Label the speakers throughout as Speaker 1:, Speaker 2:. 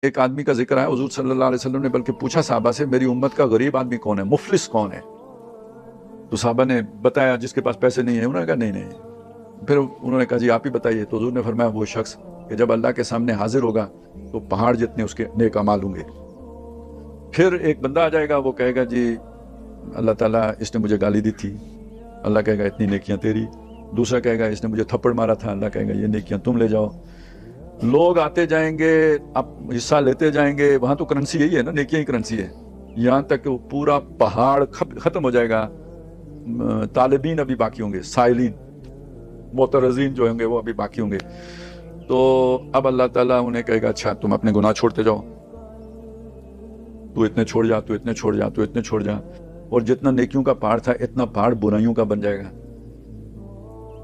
Speaker 1: ایک آدمی کا ذکر ہے حضور صلی اللہ علیہ وسلم نے بلکہ پوچھا صحابہ سے میری امت کا غریب آدمی کون ہے، مفلس کون ہے؟ تو صحابہ نے بتایا جس کے پاس پیسے نہیں ہیں. انہوں نے کہا نہیں. پھر انہوں نے کہا جی آپ ہی بتائیے. تو حضور نے فرمایا وہ شخص کہ جب اللہ کے سامنے حاضر ہوگا تو پہاڑ جتنے اس کے نیک اعمال ہوں گے. پھر ایک بندہ آ جائے گا، وہ کہے گا جی اللہ تعالیٰ اس نے مجھے گالی دی تھی، اللہ کہے گا اتنی نیکیاں تیری. دوسرا کہے گا اس نے مجھے تھپڑ مارا تھا، اللہ کہے گا یہ نیکیاں تم لے جاؤ. لوگ آتے جائیں گے، اب حصہ لیتے جائیں گے. وہاں تو کرنسی یہی ہے نا، نیکیاں ہی کرنسی ہے. یہاں تک کہ وہ پورا پہاڑ ختم ہو جائے گا. طالبین ابھی باقی ہوں گے، سائلین معترضین جو ہوں گے وہ ابھی باقی ہوں گے. تو اب اللہ تعالیٰ انہیں کہے گا اچھا تم اپنے گناہ چھوڑتے جاؤ، تو اتنے چھوڑ جا، تو اتنے چھوڑ جا، تو اتنے چھوڑ جا. اور جتنا نیکیوں کا پہاڑ تھا اتنا پہاڑ برائیوں کا بن جائے گا.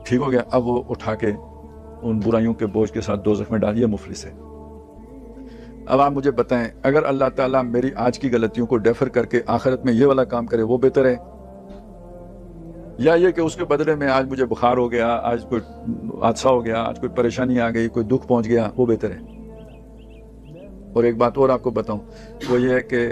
Speaker 1: ٹھیک ہو گیا. اب وہ اٹھا کے ان برائیوں کے بوجھ کے ساتھ دوزخ میں ڈالیے، مفلس ہے. اب آپ مجھے بتائیں اگر اللہ تعالیٰ میری آج کی غلطیوں کو ڈیفر کر کے آخرت میں یہ والا کام کرے وہ بہتر ہے، یا یہ کہ اس کے بدلے میں آج مجھے بخار ہو گیا، آج کوئی حادثہ ہو گیا، آج کوئی پریشانی آ گئی، کوئی دکھ پہنچ گیا، وہ بہتر ہے؟ اور ایک بات اور آپ کو بتاؤں، وہ یہ ہے کہ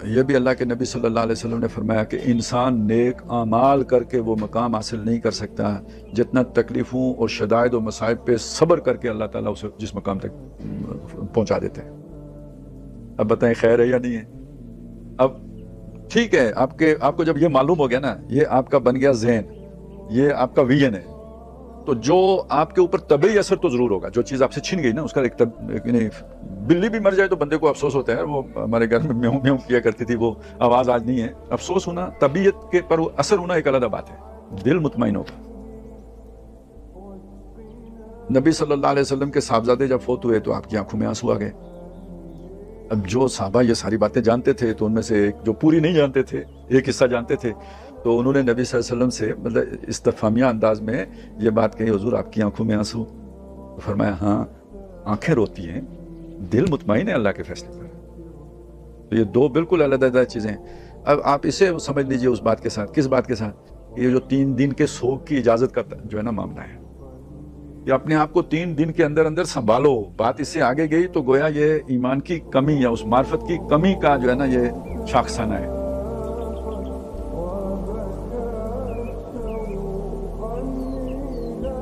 Speaker 1: یہ بھی اللہ کے نبی صلی اللہ علیہ وسلم نے فرمایا کہ انسان نیک اعمال کر کے وہ مقام حاصل نہیں کر سکتا جتنا تکلیفوں اور شدائد و مصائب پہ صبر کر کے اللہ تعالیٰ اسے جس مقام تک پہنچا دیتے ہیں. اب بتائیں خیر ہے یا نہیں ہے؟ اب ٹھیک ہے، آپ کو جب یہ معلوم ہو گیا نا، یہ آپ کا بن گیا ذہن، یہ آپ کا ویژن ہے، تو جو آپ کے اوپر طبعی اثر تو ضرور ہوگا. جو چیز آپ سے چھن گئی نا، اس کا ایک بلی بھی مر جائے تو بندے کو افسوس ہوتا ہے. وہ ہمارے گھر میں میوں میوں کیا کرتی تھی، وہ آواز آج نہیں ہے. افسوس ہونا، طبیعت کے پر اثر ہونا ایک علیحدہ بات ہے. دل مطمئن ہوگا. نبی صلی اللہ علیہ وسلم کے صاحبزادے جب فوت ہوئے تو آپ کی آنکھوں میں آنسو آ گئے. اب جو صحابہ یہ ساری باتیں جانتے تھے تو ان میں سے ایک جو پوری نہیں جانتے تھے، ایک حصہ جانتے تھے، تو انہوں نے نبی صلی اللہ علیہ وسلم سے مطلب استفہامیہ انداز میں یہ بات کہی، حضور آپ کی آنکھوں میں آنسو؟ فرمایا ہاں آنکھیں روتی ہیں، دل مطمئن ہے اللہ کے فیصلے پر. تو یہ دو بالکل علیحدہ چیزیں ہیں. اب آپ اسے سمجھ لیجئے اس بات کے ساتھ. کس بات کے ساتھ؟ یہ جو 3 دن کے سوگ کی اجازت کا جو ہے نا معاملہ ہے، یہ اپنے آپ کو 3 دن کے اندر سنبھالو. بات اس سے آگے گئی تو گویا یہ ایمان کی کمی یا اس معرفت کی کمی کا جو ہے نا یہ شاخسانہ ہے.